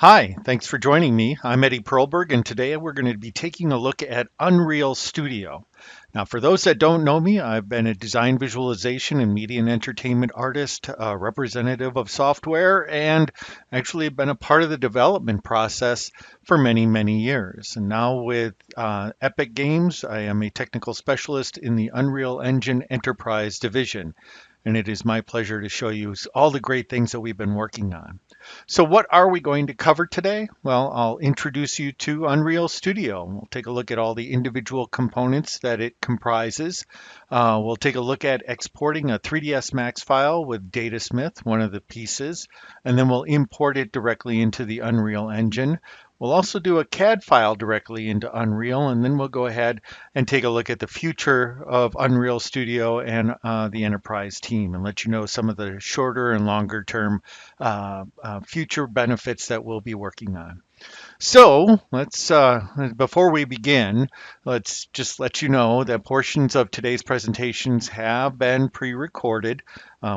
Hi, thanks for joining me. I'm Eddie Perlberg, and today we're going to be taking a look at Unreal Studio. Now, for those that don't know me, I've been a design visualization and media and entertainment artist, representative of software, and actually been a part of the development process for many, many years. And now with Epic Games, I am a technical specialist in the Unreal Engine Enterprise division. And it is my pleasure to show you all the great things that we've been working on. So what are we going to cover today? Well, I'll introduce you to Unreal Studio. We'll take a look at all the individual components that it comprises. We'll take a look at exporting a 3ds Max file with DataSmith, one of the pieces, and then we'll import it directly into the Unreal Engine. We'll also do a CAD file directly into Unreal, and then we'll go ahead and take a look at the future of Unreal Studio and the enterprise team and let you know some of the shorter and longer term future benefits that we'll be working on. So before we begin, let's just let you know that portions of today's presentations have been pre-recorded.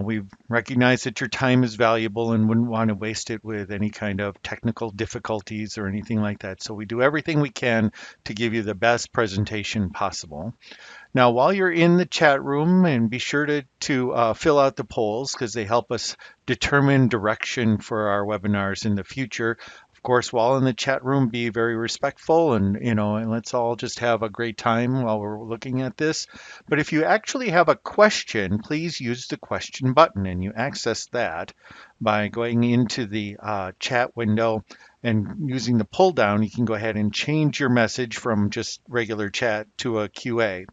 We recognize that your time is valuable and wouldn't want to waste it with any kind of technical difficulties or anything like that. So we do everything we can to give you the best presentation possible. Now, while you're in the chat room, and be sure to fill out the polls because they help us determine direction for our webinars in the future. Of course, while in the chat room, be very respectful and let's all just have a great time while we're looking at this. But if you actually have a question, please use the question button, and you access that by going into the chat window and using the pull down. You can go ahead and change your message from just regular chat to a QA.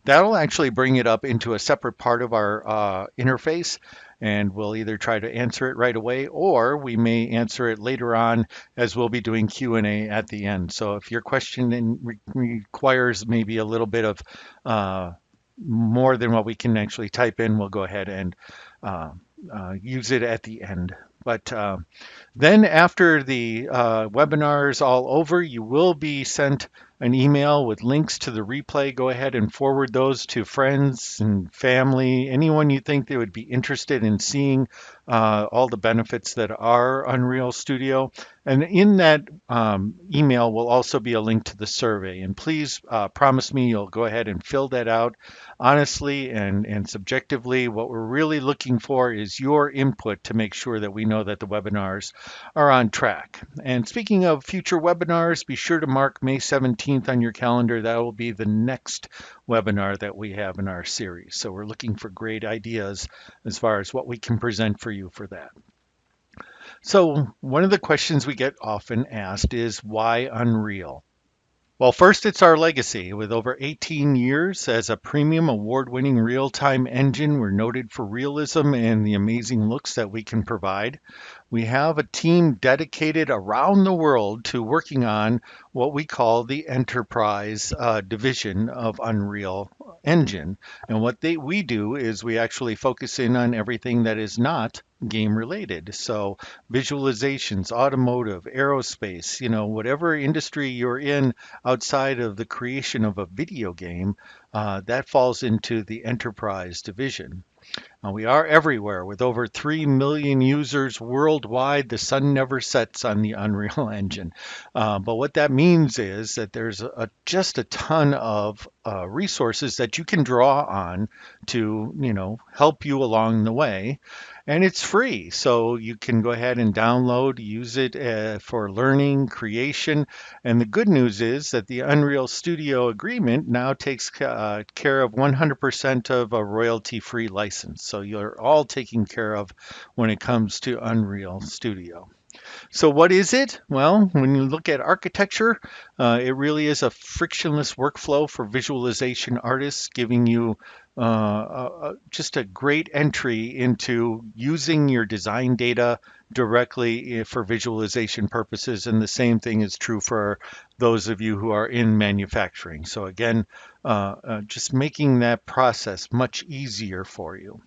That'll actually bring it up into a separate part of our interface, and we'll either try to answer it right away, or we may answer it later on as we'll be doing Q&A at the end. So if your question requires maybe a little bit of more than what we can actually type in, we'll go ahead and use it at the end. But then after the webinar is all over, you will be sent an email with links to the replay. Go ahead and forward those to friends and family, anyone you think they would be interested in seeing all the benefits that are Unreal Studio. And in that email will also be a link to the survey. And please promise me you'll go ahead and fill that out honestly and subjectively. What we're really looking for is your input to make sure that we know that the webinars are on track. And speaking of future webinars, be sure to mark May 17th on your calendar. That will be the next webinar that we have in our series. So we're looking for great ideas as far as what we can present for you for that. So one of the questions we get often asked is, why Unreal? Well, first, it's our legacy. With over 18 years as a premium award-winning real-time engine, we're noted for realism and the amazing looks that we can provide. We have a team dedicated around the world to working on what we call the enterprise division of Unreal Engine. And what we do is we actually focus in on everything that is not game related. So visualizations, automotive, aerospace, whatever industry you're in outside of the creation of a video game, that falls into the enterprise division. We are everywhere with over 3 million users worldwide. The sun never sets on the Unreal Engine. But what that means is that there's just a ton of resources that you can draw on to, help you along the way. And it's free, so you can go ahead and download, use it for learning, creation. And the good news is that the Unreal Studio agreement now takes care of 100% of a royalty-free license. So you're all taken care of when it comes to Unreal Studio. So what is it? Well, when you look at architecture, it really is a frictionless workflow for visualization artists, giving you just a great entry into using your design data directly for visualization purposes. And the same thing is true for those of you who are in manufacturing. So again, just making that process much easier for you.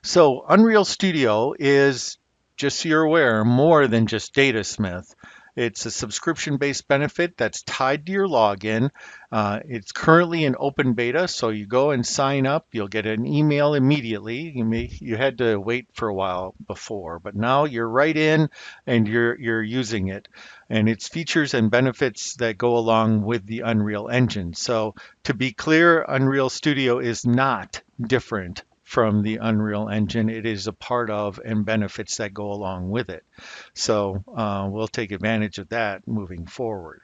So Unreal Studio is, just so you're aware, more than just DataSmith. It's a subscription-based benefit that's tied to your login. It's currently in open beta, so you go and sign up. You'll get an email immediately. You had to wait for a while before, but now you're right in and you're using it. And its features and benefits that go along with the Unreal Engine. So to be clear, Unreal Studio is not different from the Unreal Engine. It is a part of and benefits that go along with it. So we'll take advantage of that moving forward.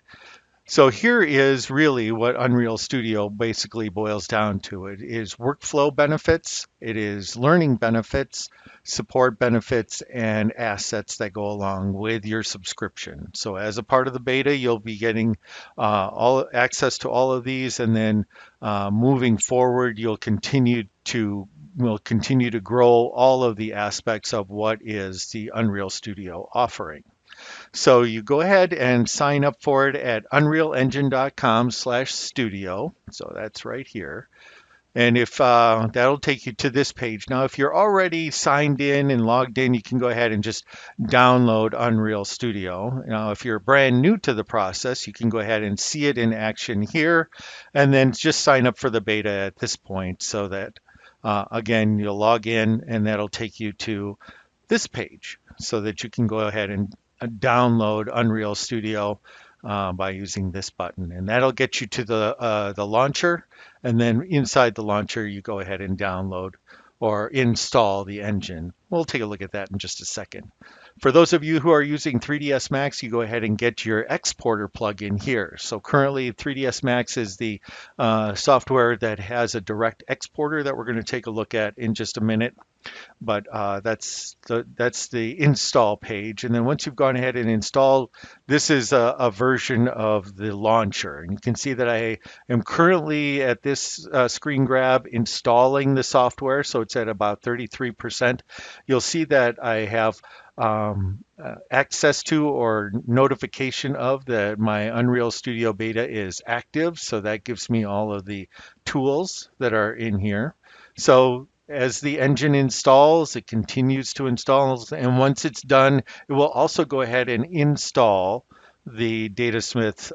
So here is really what Unreal Studio basically boils down to. It is workflow benefits, it is learning benefits, support benefits, and assets that go along with your subscription. So as a part of the beta, you'll be getting all access to all of these, and then moving forward, will continue to grow all of the aspects of what is the Unreal Studio offering. So you go ahead and sign up for it at unrealengine.com/studio. So that's right here. And if that'll take you to this page. Now, if you're already signed in and logged in, you can go ahead and just download Unreal Studio. Now, if you're brand new to the process, you can go ahead and see it in action here, and then just sign up for the beta at this point so that, again, you'll log in and that'll take you to this page so that you can go ahead and download Unreal Studio by using this button, and that'll get you to the launcher. And then inside the launcher, you go ahead and download or install the engine. We'll take a look at that in just a second. For those of you who are using 3ds Max, you go ahead and get your exporter plugin here. So currently 3ds Max is the software that has a direct exporter that we're going to take a look at in just a minute. But that's the install page. And then once you've gone ahead and installed, this is a version of the launcher. And you can see that I am currently at this screen grab installing the software. So it's at about 33%. You'll see that I have access to or notification of that my Unreal Studio beta is active. So that gives me all of the tools that are in here. So as the engine installs, it continues to install, and once it's done, it will also go ahead and install the DataSmith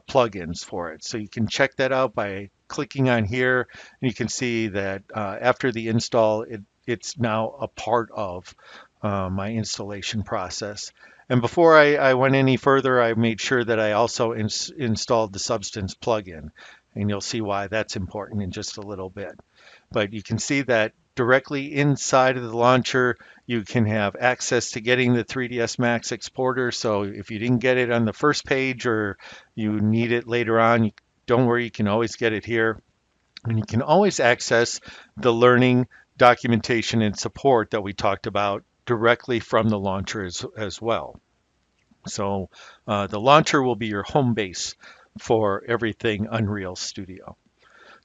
plugins for it. So you can check that out by clicking on here, and you can see that after the install, it's now a part of my installation process. And before I went any further, I made sure that I also installed the Substance plugin, and you'll see why that's important in just a little bit. But you can see that directly inside of the launcher, you can have access to getting the 3ds Max exporter. So if you didn't get it on the first page or you need it later on, don't worry, you can always get it here. And you can always access the learning, documentation, and support that we talked about directly from the launcher as well. So the launcher will be your home base for everything Unreal Studio.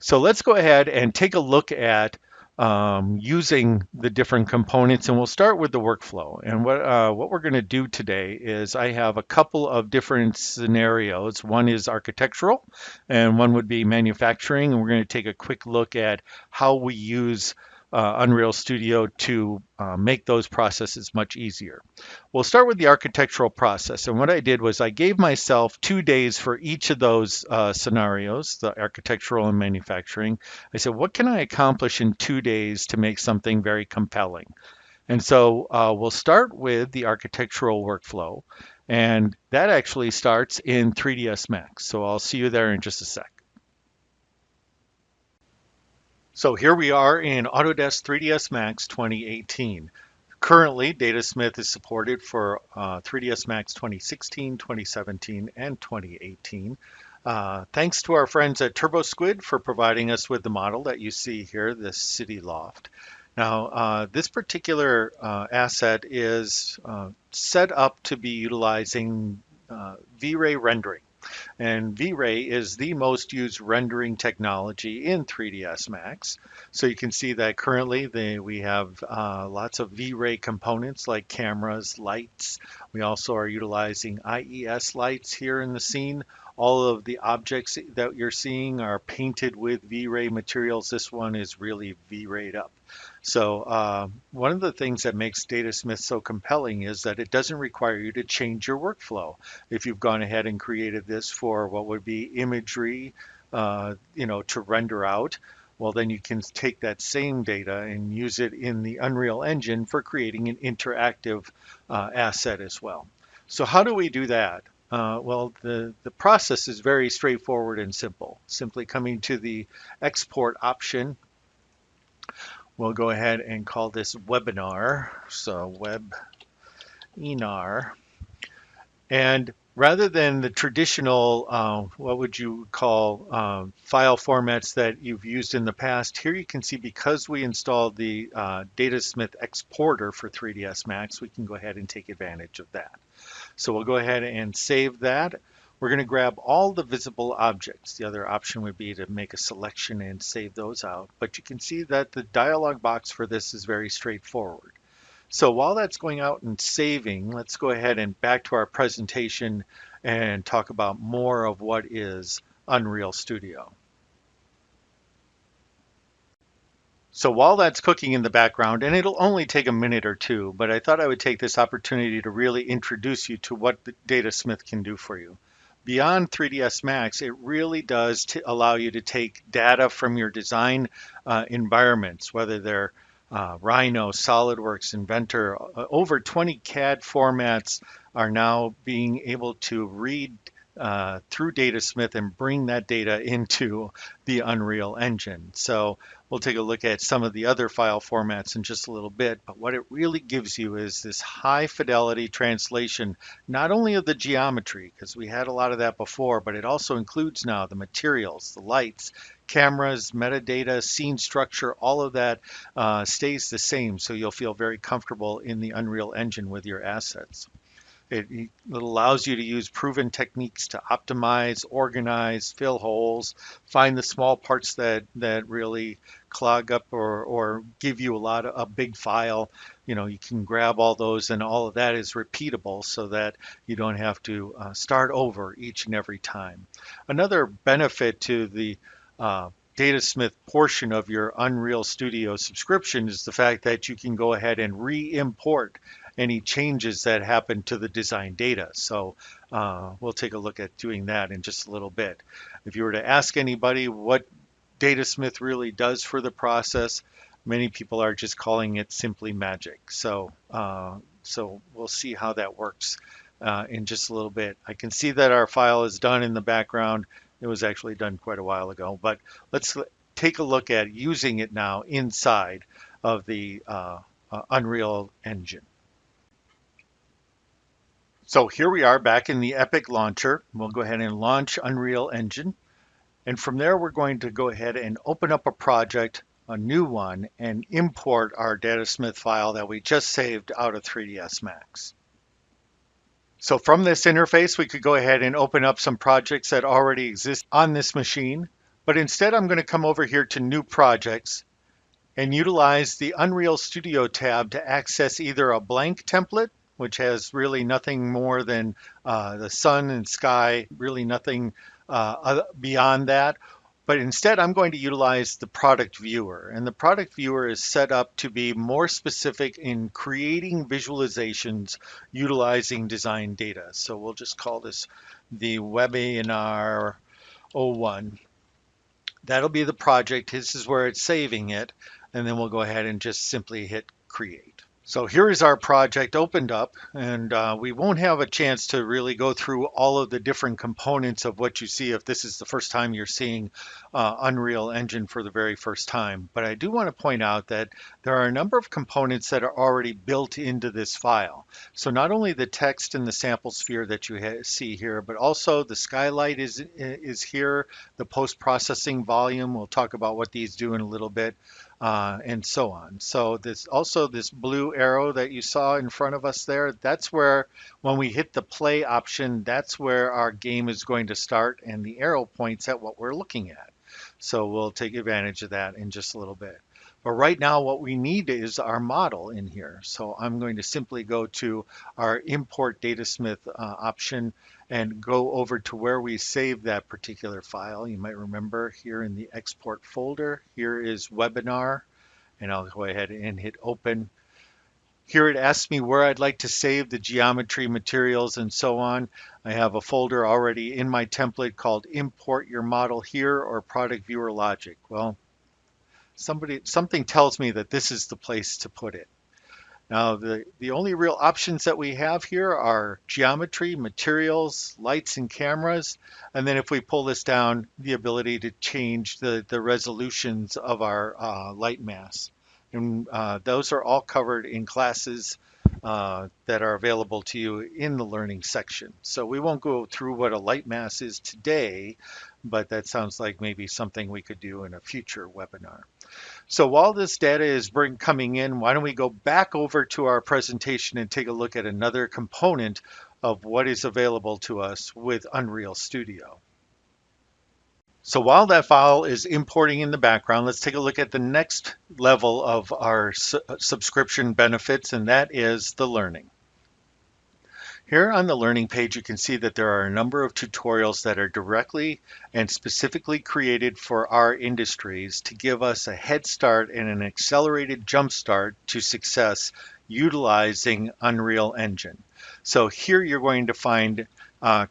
So let's go ahead and take a look at using the different components, and we'll start with the workflow. And what we're going to do today is I have a couple of different scenarios. One is architectural, and one would be manufacturing. And we're going to take a quick look at how we use Unreal Studio to make those processes much easier. We'll start with the architectural process. And what I did was I gave myself 2 days for each of those scenarios, the architectural and manufacturing. I said, what can I accomplish in 2 days to make something very compelling? And so we'll start with the architectural workflow. And that actually starts in 3ds Max. So I'll see you there in just a sec. So here we are in Autodesk 3ds Max 2018. Currently, DataSmith is supported for 3ds Max 2016, 2017, and 2018. Thanks to our friends at TurboSquid for providing us with the model that you see here, this city loft. Now, this particular asset is set up to be utilizing V-Ray rendering. And V-Ray is the most used rendering technology in 3ds Max. So you can see that currently we have lots of V-Ray components like cameras, lights. We also are utilizing IES lights here in the scene. All of the objects that you're seeing are painted with V-Ray materials. This one is really V-Rayed up. So one of the things that makes DataSmith so compelling is that it doesn't require you to change your workflow. If you've gone ahead and created this for what would be imagery, to render out, well, then you can take that same data and use it in the Unreal Engine for creating an interactive asset as well. So how do we do that? Well, the process is very straightforward and simple. Simply coming to the export option, we'll go ahead and call this webinar. So webinar. And rather than the traditional, what would you call file formats that you've used in the past, here you can see because we installed the DataSmith exporter for 3ds Max, we can go ahead and take advantage of that. So we'll go ahead and save that. We're going to grab all the visible objects. The other option would be to make a selection and save those out. But you can see that the dialog box for this is very straightforward. So while that's going out and saving, let's go ahead and back to our presentation and talk about more of what is Unreal Studio. So while that's cooking in the background, and it'll only take a minute or two, but I thought I would take this opportunity to really introduce you to what the DataSmith can do for you. Beyond 3ds Max, it really does allow you to take data from your design environments, whether they're Rhino, SolidWorks, Inventor. Over 20 CAD formats are now being able to read through DataSmith and bring that data into the Unreal Engine. So we'll take a look at some of the other file formats in just a little bit, but what it really gives you is this high fidelity translation, not only of the geometry, because we had a lot of that before, but it also includes now the materials, the lights, cameras, metadata, scene structure, all of that stays the same. So you'll feel very comfortable in the Unreal Engine with your assets. It allows you to use proven techniques to optimize, organize, fill holes, find the small parts that really clog up or give you a big file. You can grab all those, and all of that is repeatable so that you don't have to start over each and every time. Another benefit to the DataSmith portion of your Unreal Studio subscription is the fact that you can go ahead and re-import any changes that happen to the design data. So we'll take a look at doing that in just a little bit. If you were to ask anybody what DataSmith really does for the process, many people are just calling it simply magic. So we'll see how that works in just a little bit. I can see that our file is done in the background. It was actually done quite a while ago, but let's take a look at using it now inside of the Unreal Engine. So here we are back in the Epic launcher. We'll go ahead and launch Unreal Engine. And from there, we're going to go ahead and open up a project, a new one, and import our DataSmith file that we just saved out of 3ds Max. So from this interface, we could go ahead and open up some projects that already exist on this machine. But instead, I'm going to come over here to New Projects and utilize the Unreal Studio tab to access either a blank template, which has really nothing more than the sun and sky, really nothing beyond that. But instead, I'm going to utilize the product viewer. And the product viewer is set up to be more specific in creating visualizations utilizing design data. So we'll just call this the webinar 01. That'll be the project. This is where it's saving it. And then we'll go ahead and just simply hit create. So here is our project opened up, and we won't have a chance to really go through all of the different components of what you see if this is the first time you're seeing Unreal Engine for the very first time. But I do want to point out that there are a number of components that are already built into this file. So not only the text and the sample sphere that you see here, but also the skylight is here, the post-processing volume. We'll talk about what these do in a little bit. And so on. So this blue arrow that you saw in front of us there, that's where when we hit the play option, that's where our game is going to start, and the arrow points at what we're looking at. So we'll take advantage of that in just a little bit. But right now what we need is our model in here. So I'm going to simply go to our import DataSmith option and go over to where we saved that particular file. You might remember here in the export folder, here is webinar. and I'll go ahead and hit open. Here it asks me where I'd like to save the geometry, materials, and so on. I have a folder already in my template called Import Your Model Here or Product Viewer Logic. Well, something tells me that this is the place to put it. Now, the only real options that we have here are geometry, materials, lights, and cameras. And then if we pull this down, the ability to change the resolutions of our light mass. And those are all covered in classes that are available to you in the learning section. So we won't go through what a light mass is today, but that sounds like maybe something we could do in a future webinar. So while this data is coming in, why don't we go back over to our presentation and take a look at another component of what is available to us with Unreal Studio. So while that file is importing in the background, let's take a look at the next level of our subscription benefits, and that is the learning. Here on the learning page, you can see that there are a number of tutorials that are directly and specifically created for our industries to give us a head start and an accelerated jump start to success utilizing Unreal Engine. So here you're going to find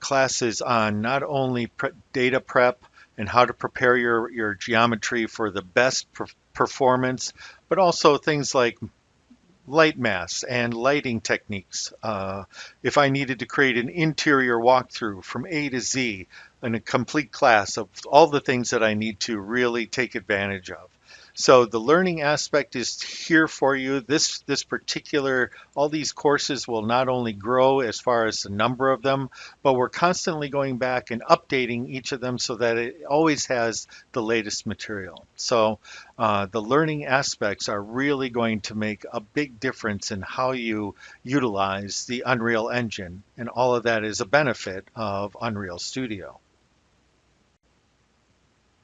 classes on not only data prep and how to prepare your geometry for the best performance, but also things like light mass and lighting techniques. If I needed to create an interior walkthrough from A to Z and a complete class of all the things that I need to really take advantage of. So the learning aspect is here for you. All these courses will not only grow as far as the number of them, but we're constantly going back and updating each of them so that it always has the latest material. So the learning aspects are really going to make a big difference in how you utilize the Unreal Engine, and all of that is a benefit of Unreal Studio.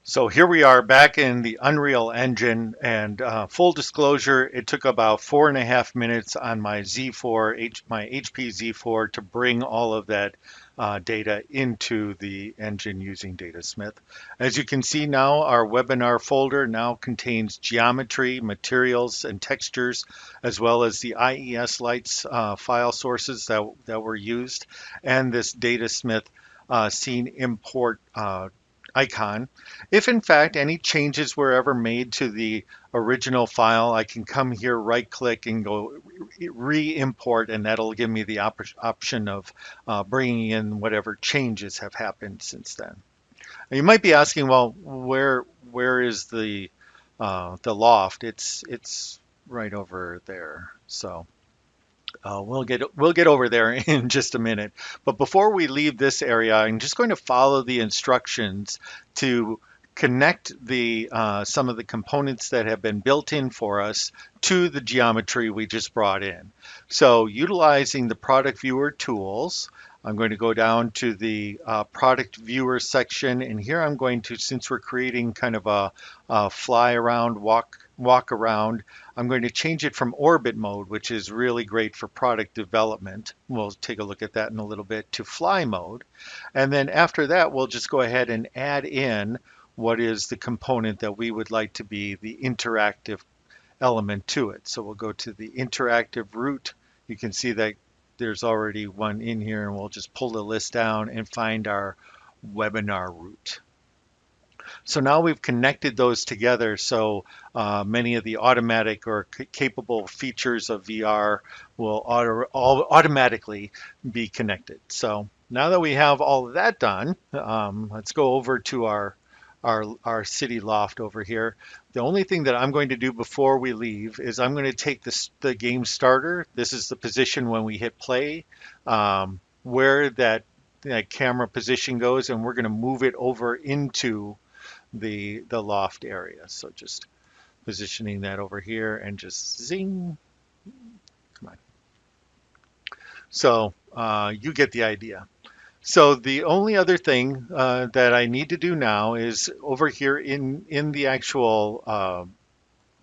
So here we are back in the Unreal Engine, and full disclosure, it took about 4.5 minutes on my my HP Z4 to bring all of that data into the engine using DataSmith. As you can see now, our webinar folder now contains geometry, materials, and textures, as well as the IES lights file sources that were used, and this DataSmith scene import icon. If in fact any changes were ever made to the original file, I can come here, right click and go re-import, and that'll give me the option of bringing in whatever changes have happened since then. And you might be asking, well, where is the loft? It's right over there. So we'll get over there in just a minute. But before we leave this area, I'm just going to follow the instructions to connect some of the components that have been built in for us to the geometry we just brought in. So utilizing the product viewer tools, I'm going to go down to the product viewer section, and here I'm going to, since we're creating kind of a fly around, walk around, I'm going to change it from orbit mode, which is really great for product development. We'll take a look at that in a little bit, to fly mode. And then after that, we'll just go ahead and add in what is the component that we would like to be the interactive element to it. So we'll go to the interactive route. You can see that there's already one in here, and we'll just pull the list down and find our webinar route. So now we've connected those together, so many of the automatic or capable features of VR will automatically be connected. So now that we have all of that done, let's go over to our city loft over here. The only thing that I'm going to do before we leave is I'm going to take the game starter. This is the position when we hit play, where that camera position goes, and we're going to move it over into the loft area. So just positioning that over here and just zing. Come on. So you get the idea. So the only other thing that I need to do now is over here in the actual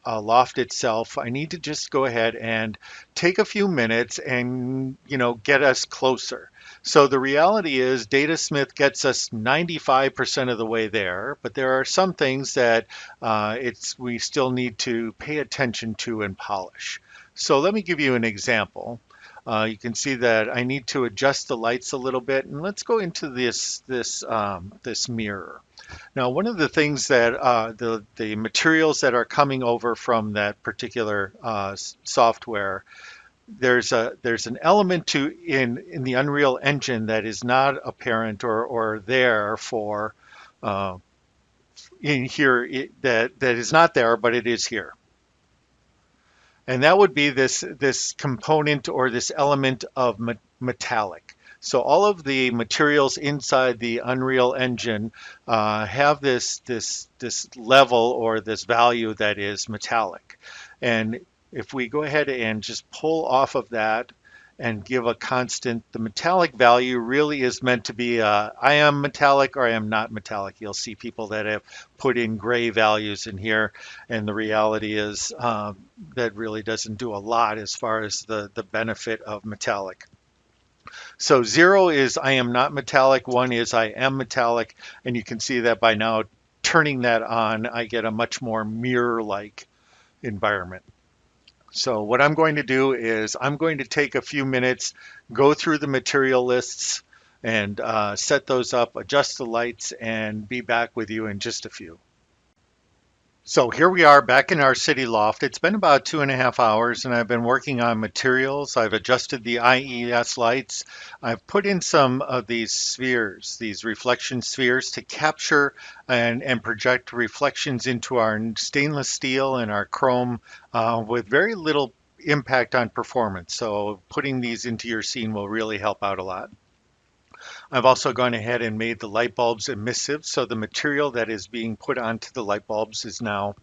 loft itself, I need to just go ahead and take a few minutes and get us closer. So the reality is DataSmith gets us 95% of the way there, but there are some things that we still need to pay attention to and polish. So let me give you an example. You can see that I need to adjust the lights a little bit, and let's go into this mirror. Now, one of the things that the materials that are coming over from that particular software, there's an element to in the Unreal Engine that is not apparent or there for uh, in here that is not there, but it is here. And that would be this component or this element of metallic. So all of the materials inside the Unreal Engine have this level or this value that is metallic. And if we go ahead and just pull off of that and give a constant, the metallic value really is meant to be I am metallic or I am not metallic. You'll see people that have put in gray values in here, and the reality is that really doesn't do a lot as far as the benefit of metallic. So 0 is I am not metallic, 1 is I am metallic, and you can see that by now turning that on, I get a much more mirror-like environment. So what I'm going to do is I'm going to take a few minutes, go through the material lists and set those up, adjust the lights, and be back with you in just a few. So here we are back in our city loft. It's been about 2.5 hours and I've been working on materials. I've adjusted the IES lights. I've put in some of these spheres, these reflection spheres to capture and project reflections into our stainless steel and our chrome with very little impact on performance. So putting these into your scene will really help out a lot. I've also gone ahead and made the light bulbs emissive, so the material that is being put onto the light bulbs is now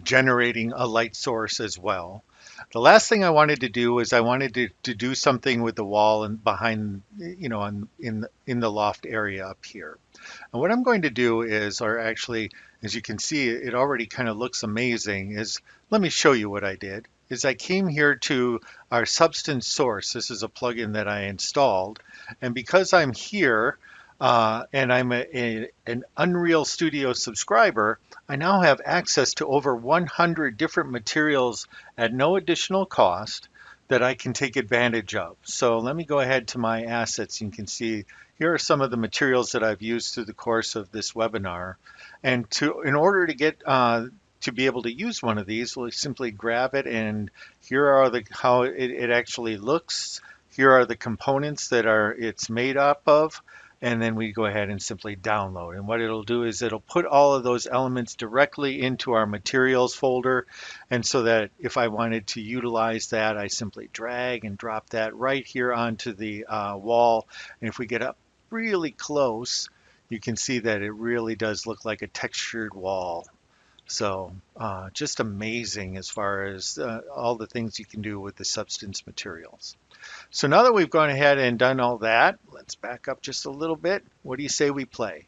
generating a light source as well. The last thing I wanted to do is I wanted to do something with the wall and behind, in the loft area up here. And what I'm going to do is, or actually, as you can see, it already kind of looks amazing, is let me show you what I did. Is I came here to our substance source. This is a plugin that I installed. And because I'm here and I'm an Unreal Studio subscriber, I now have access to over 100 different materials at no additional cost that I can take advantage of. So let me go ahead to my assets. You can see here are some of the materials that I've used through the course of this webinar. And in order to get to be able to use one of these, we'll simply grab it, and here are how it actually looks. Here are the components that it's made up of, and then we go ahead and simply download. And what it'll do is it'll put all of those elements directly into our materials folder, and so that if I wanted to utilize that, I simply drag and drop that right here onto the wall. And if we get up really close, you can see that it really does look like a textured wall. So just amazing as far as all the things you can do with the substance materials. So now that we've gone ahead and done all that, let's back up just a little bit. What do you say we play?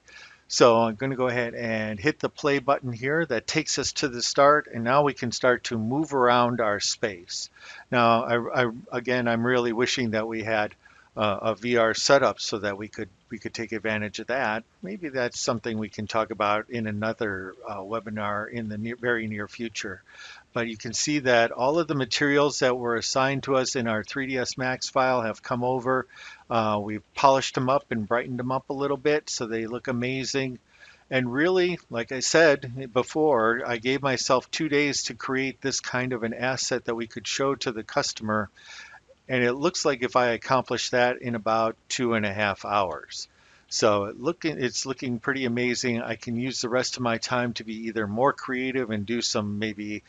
So I'm going to go ahead and hit the play button here. That takes us to the start, and now we can start to move around our space. Now, again, I'm really wishing that we had a VR setup so that we could take advantage of that. Maybe that's something we can talk about in another webinar in the very near future. But you can see that all of the materials that were assigned to us in our 3ds Max file have come over. We've polished them up and brightened them up a little bit so they look amazing. And really, like I said before, I gave myself 2 days to create this kind of an asset that we could show to the customer. And it looks like if I accomplish that in about 2.5 hours. So it's looking pretty amazing. I can use the rest of my time to be either more creative and do some maybe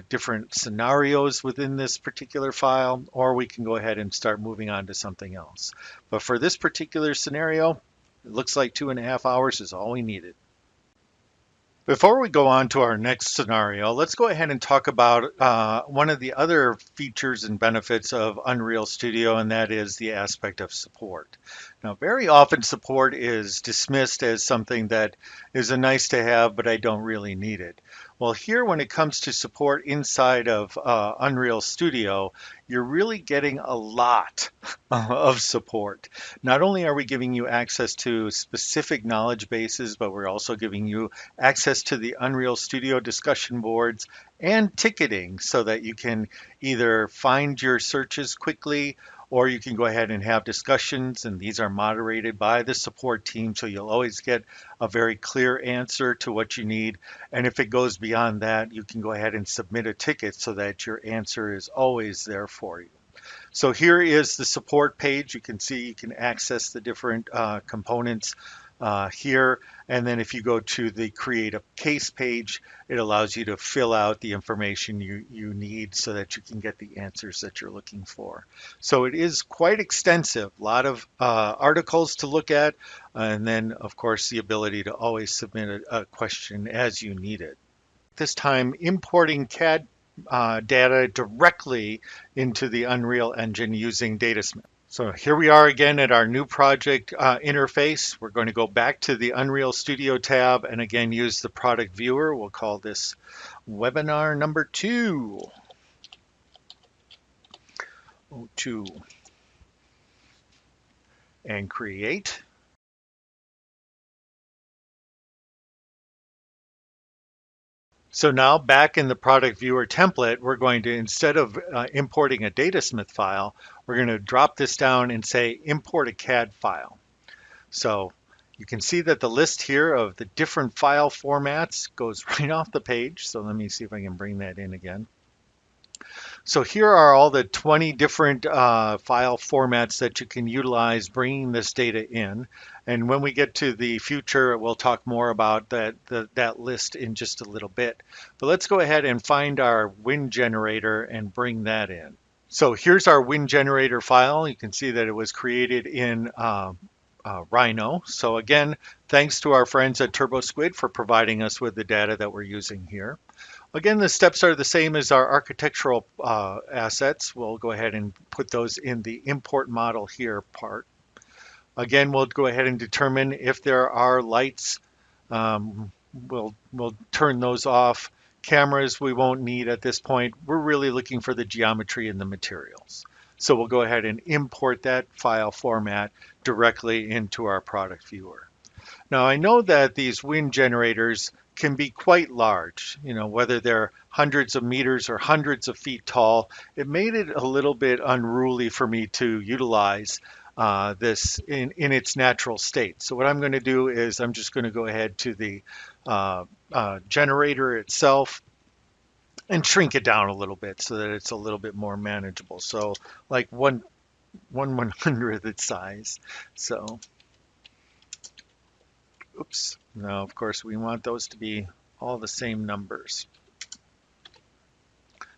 different scenarios within this particular file, or we can go ahead and start moving on to something else. But for this particular scenario, it looks like 2.5 hours is all we needed. Before we go on to our next scenario, let's go ahead and talk about one of the other features and benefits of Unreal Studio, and that is the aspect of support. Now, very often support is dismissed as something that is a nice to have, but I don't really need it. Well, here when it comes to support inside of Unreal Studio, you're really getting a lot of support. Not only are we giving you access to specific knowledge bases, but we're also giving you access to the Unreal Studio discussion boards and ticketing so that you can either find your searches quickly or you can go ahead and have discussions, and these are moderated by the support team, so you'll always get a very clear answer to what you need. And if it goes beyond that, you can go ahead and submit a ticket so that your answer is always there for you. So here is the support page. You can see you can access the different components here. And then if you go to the create a case page, it allows you to fill out the information you need so that you can get the answers that you're looking for. So it is quite extensive, a lot of articles to look at, and then of course the ability to always submit a question as you need it. This time importing CAD data directly into the Unreal Engine using DataSmith. So here we are again at our new project interface. We're going to go back to the Unreal Studio tab and again use the product viewer. We'll call this webinar number 2. And create. So now back in the product viewer template, we're going to, instead of importing a DataSmith file, we're going to drop this down and say import a CAD file. So you can see that the list here of the different file formats goes right off the page. So let me see if I can bring that in again. So here are all the 20 different file formats that you can utilize bringing this data in. And when we get to the future, we'll talk more about that list in just a little bit. But let's go ahead and find our wind generator and bring that in. So here's our wind generator file. You can see that it was created in Rhino. So again, thanks to our friends at TurboSquid for providing us with the data that we're using here. Again, the steps are the same as our architectural assets. We'll go ahead and put those in the import model here part. Again, we'll go ahead and determine if there are lights. We'll turn those off. Cameras we won't need at this point. We're really looking for the geometry and the materials. So we'll go ahead and import that file format directly into our product viewer. Now I know that these wind generators can be quite large, whether they're hundreds of meters or hundreds of feet tall. It made it a little bit unruly for me to utilize this in its natural state. So what I'm going to do is I'm just going to go ahead to the generator itself and shrink it down a little bit so that it's a little bit more manageable. So like one 1/100th its size. So oops. Now, of course, we want those to be all the same numbers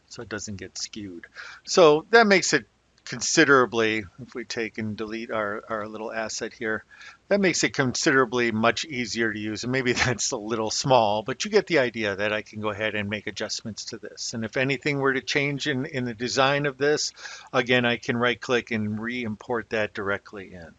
so it doesn't get skewed. So that makes it considerably, if we take and delete our little asset here, that makes it considerably much easier to use. And maybe that's a little small, but you get the idea that I can go ahead and make adjustments to this. And if anything were to change in the design of this, again, I can right click and re-import that directly in.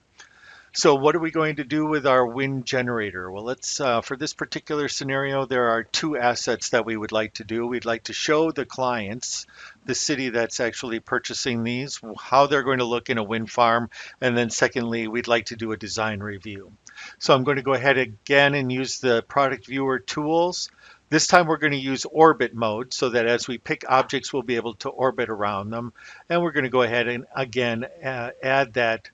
So what are we going to do with our wind generator? Well, let's for this particular scenario, there are 2 assets that we would like to do. We'd like to show the clients, the city that's actually purchasing these, how they're going to look in a wind farm. And then secondly, we'd like to do a design review. So I'm going to go ahead again and use the product viewer tools. This time we're going to use orbit mode so that as we pick objects, we'll be able to orbit around them. And we're going to go ahead and again add that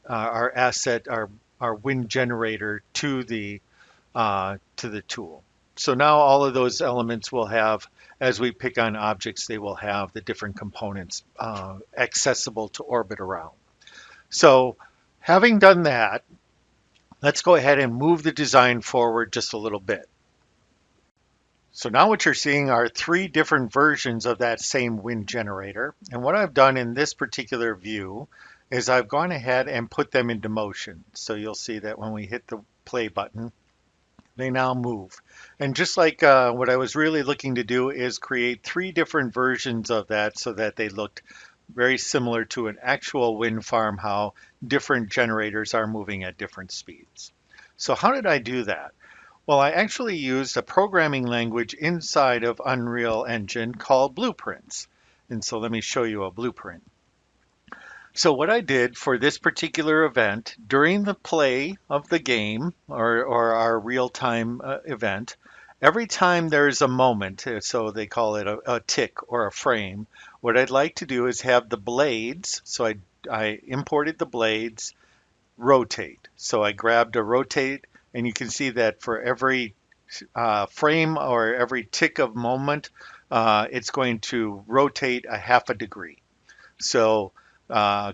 our asset, our wind generator to the tool. So now all of those elements will have, as we pick on objects, they will have the different components accessible to orbit around. So having done that, let's go ahead and move the design forward just a little bit. So now what you're seeing are 3 different versions of that same wind generator. And what I've done in this particular view is I've gone ahead and put them into motion. So you'll see that when we hit the play button, they now move. And just like what I was really looking to do is create 3 different versions of that so that they looked very similar to an actual wind farm, how different generators are moving at different speeds. So how did I do that? Well, I actually used a programming language inside of Unreal Engine called Blueprints. And so let me show you a blueprint. So what I did for this particular event, during the play of the game or our real-time event, every time there's a moment, so they call it a tick or a frame, what I'd like to do is have the blades, so I imported the blades, rotate. So I grabbed a rotate, and you can see that for every frame or every tick of moment, it's going to rotate a half a degree. So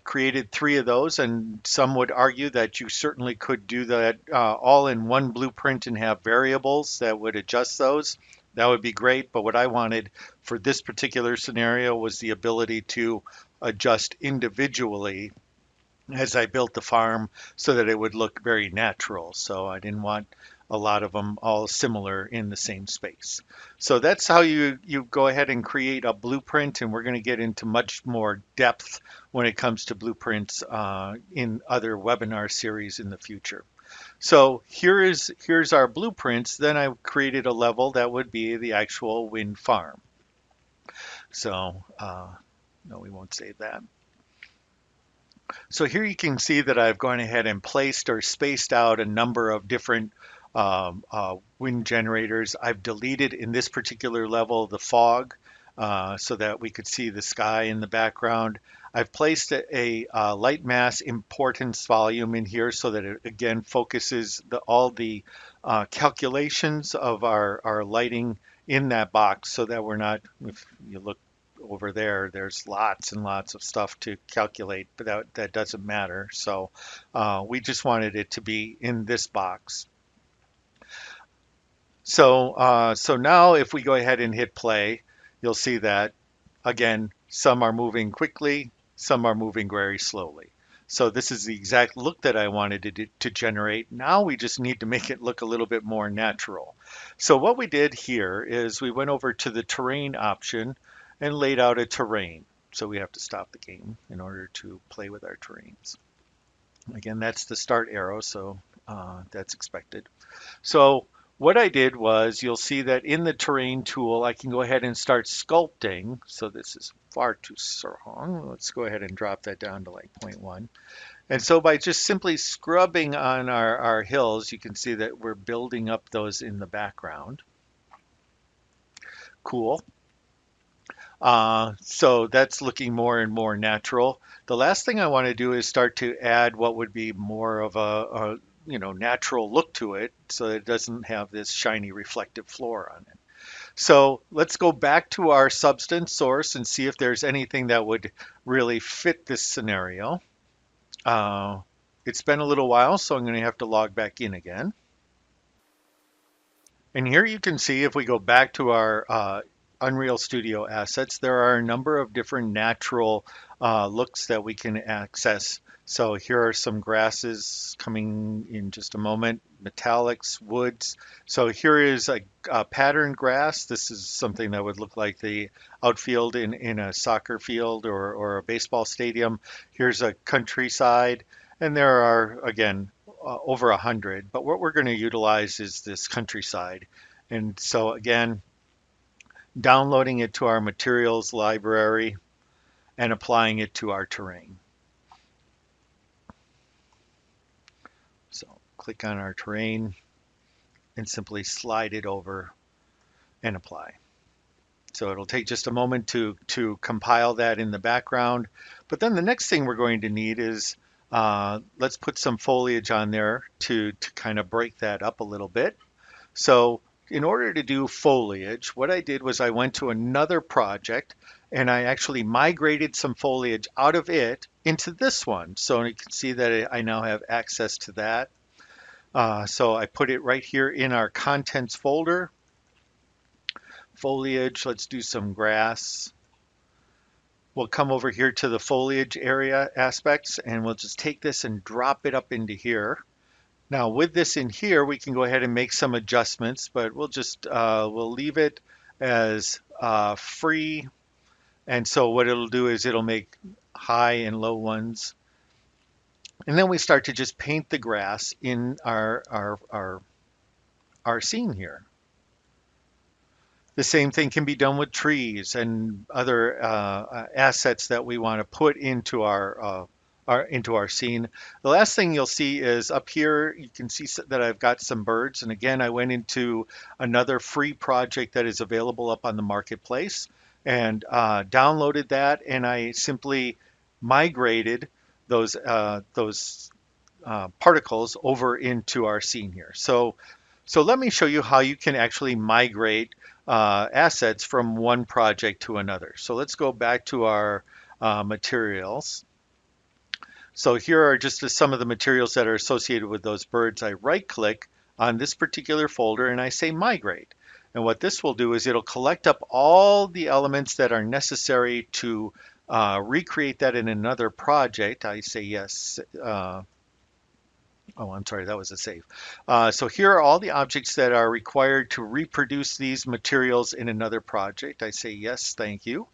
created three of those, and some would argue that you certainly could do that all in one blueprint and have variables that would adjust those. That would be great, but what I wanted for this particular scenario was the ability to adjust individually as I built the farm so that it would look very natural. So I didn't want a lot of them all similar in the same space. So that's how you go ahead and create a blueprint, and we're going to get into much more depth when it comes to blueprints in other webinar series in the future. So here's our blueprints. Then I created a level that would be the actual wind farm. So no, we won't save that. So here you can see that I've gone ahead and placed or spaced out a number of different wind generators. I've deleted in this particular level the fog so that we could see the sky in the background. I've placed a light mass importance volume in here so that it again focuses all the calculations of our lighting in that box so that we're not, if you look over there, there's lots and lots of stuff to calculate, but that doesn't matter. So we just wanted it to be in this box. So now if we go ahead and hit play, you'll see that again, some are moving quickly, some are moving very slowly. So this is the exact look that I wanted to generate. Now we just need to make it look a little bit more natural. So what we did here is we went over to the terrain option and laid out a terrain. So we have to stop the game in order to play with our terrains. Again, that's the start arrow, so that's expected. So what I did was, you'll see that in the terrain tool, I can go ahead and start sculpting. So this is far too strong. Let's go ahead and drop that down to like 0.1. And so by just simply scrubbing on our hills, you can see that we're building up those in the background. Cool. So that's looking more and more natural. The last thing I want to do is start to add what would be more of a natural look to it so that it doesn't have this shiny reflective floor on it. So let's go back to our substance source and see if there's anything that would really fit this scenario. It's been a little while, so I'm going to have to log back in again. And here you can see if we go back to our Unreal Studio assets, there are a number of different natural looks that we can access. So here are some grasses coming in just a moment, metallics, woods. So here is a pattern grass. This is something that would look like the outfield in a soccer field or a baseball stadium. Here's a countryside. And there are, again, over 100. But what we're going to utilize is this countryside. And so again, downloading it to our materials library and applying it to our terrain. So click on our terrain and simply slide it over and apply. So it'll take just a moment to compile that in the background. But then the next thing we're going to need is let's put some foliage on there to kind of break that up a little bit. So in order to do foliage, what I did was I went to another project and I actually migrated some foliage out of it into this one. So you can see that I now have access to that. So I put it right here in our contents folder. Foliage, let's do some grass. We'll come over here to the foliage area aspects and we'll just take this and drop it up into here. Now with this in here, we can go ahead and make some adjustments, but we'll just we'll leave it as free. And so what it'll do is it'll make high and low ones. And then we start to just paint the grass in our our scene here. The same thing can be done with trees and other assets that we want to put into our scene. The last thing you'll see is up here, you can see that I've got some birds. And again, I went into another free project that is available up on the marketplace and downloaded that. And I simply migrated those particles over into our scene here. So let me show you how you can actually migrate assets from one project to another. So let's go back to our materials. So here are just some of the materials that are associated with those birds. I right click on this particular folder and I say migrate. And what this will do is it'll collect up all the elements that are necessary to recreate that in another project. I say yes. Oh, I'm sorry, that was a save. So here are all the objects that are required to reproduce these materials in another project. I say yes, thank you.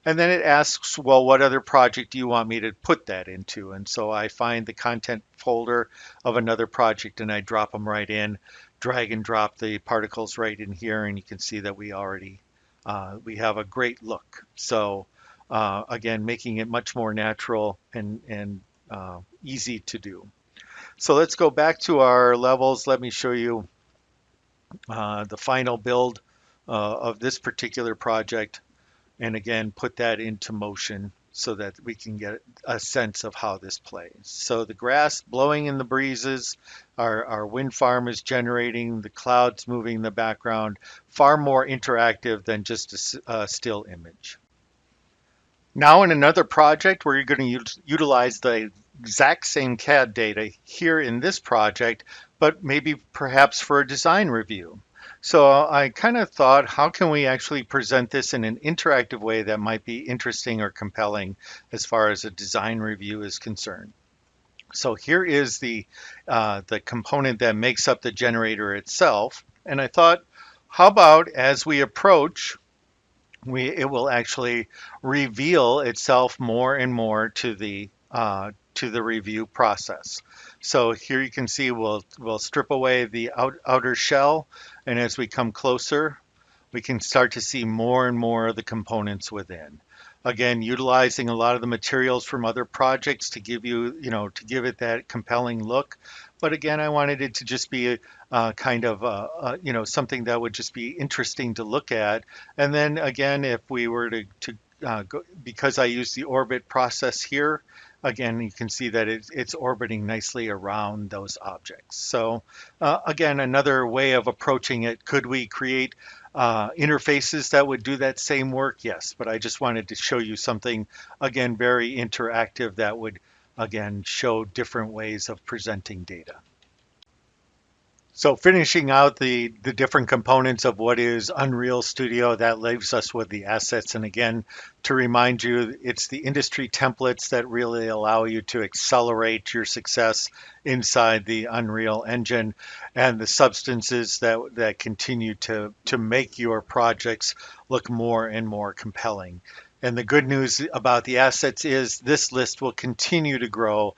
And then it asks, well, what other project do you want me to put that into? And so I find the content folder of another project and I drop them right in, drag and drop the particles right in here, and you can see that we have a great look. So again, making it much more natural and easy to do. So let's go back to our levels. Let me show you the final build of this particular project. And again, put that into motion so that we can get a sense of how this plays. So the grass blowing in the breezes, our wind farm is generating, the clouds moving in the background, far more interactive than just a still image. Now in another project where you're going to utilize the exact same CAD data here in this project, but maybe perhaps for a design review. So I kind of thought, how can we actually present this in an interactive way that might be interesting or compelling as far as a design review is concerned? So here is the component that makes up the generator itself. And I thought, how about as we approach, it will actually reveal itself more and more to the review process. So here you can see we'll strip away the outer shell, and as we come closer, we can start to see more and more of the components within. Again, utilizing a lot of the materials from other projects to give to give it that compelling look. But again, I wanted it to just be a kind of, something that would just be interesting to look at. And then again, if we were to go, because I use the orbit process here, again, you can see that it's orbiting nicely around those objects. So again, another way of approaching it, could we create interfaces that would do that same work? Yes, but I just wanted to show you something, again, very interactive that would, again, show different ways of presenting data. So finishing out the different components of what is Unreal Studio, that leaves us with the assets. And again, to remind you, it's the industry templates that really allow you to accelerate your success inside the Unreal Engine, and the substances that continue to make your projects look more and more compelling. And the good news about the assets is this list will continue to grow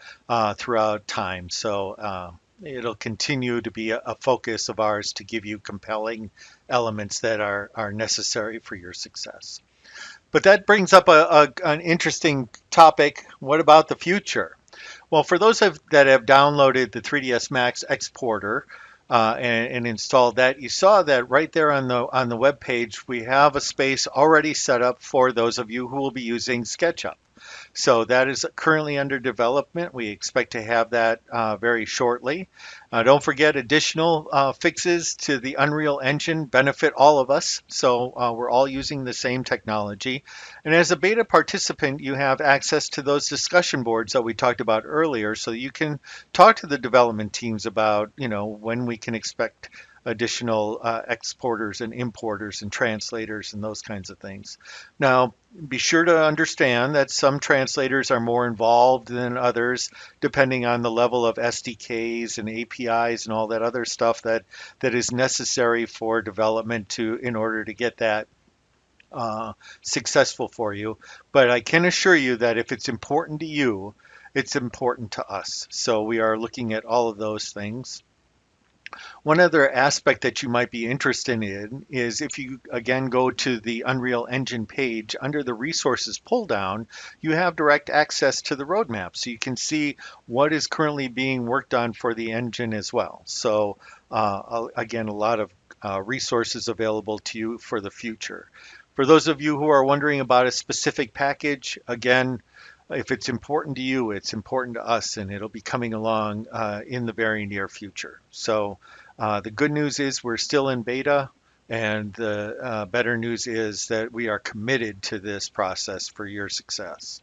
throughout time. So it'll continue to be a focus of ours to give you compelling elements that are necessary for your success. But that brings up an interesting topic. What about the future? Well, for those that have downloaded the 3ds Max exporter and installed that, you saw that right there on the web page, we have a space already set up for those of you who will be using SketchUp. So that is currently under development. We expect to have that very shortly. Don't forget, additional fixes to the Unreal Engine benefit all of us. So we're all using the same technology. And as a beta participant, you have access to those discussion boards that we talked about earlier, so you can talk to the development teams about, when we can expect additional exporters and importers and translators and those kinds of things. Now, be sure to understand that some translators are more involved than others, depending on the level of SDKs and APIs and all that other stuff that is necessary for development in order to get that successful for you. But I can assure you that if it's important to you, it's important to us. So we are looking at all of those things. One other aspect that you might be interested in is if you again go to the Unreal Engine page under the resources pull down, you have direct access to the roadmap. So you can see what is currently being worked on for the engine as well. So again, a lot of resources available to you for the future. For those of you who are wondering about a specific package, again, if it's important to you, it's important to us, and it'll be coming along in the very near future. So the good news is we're still in beta, and the better news is that we are committed to this process for your success.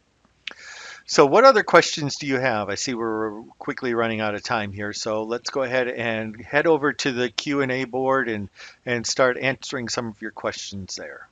So what other questions do you have? I see we're quickly running out of time here, so let's go ahead and head over to the Q&A board and start answering some of your questions there.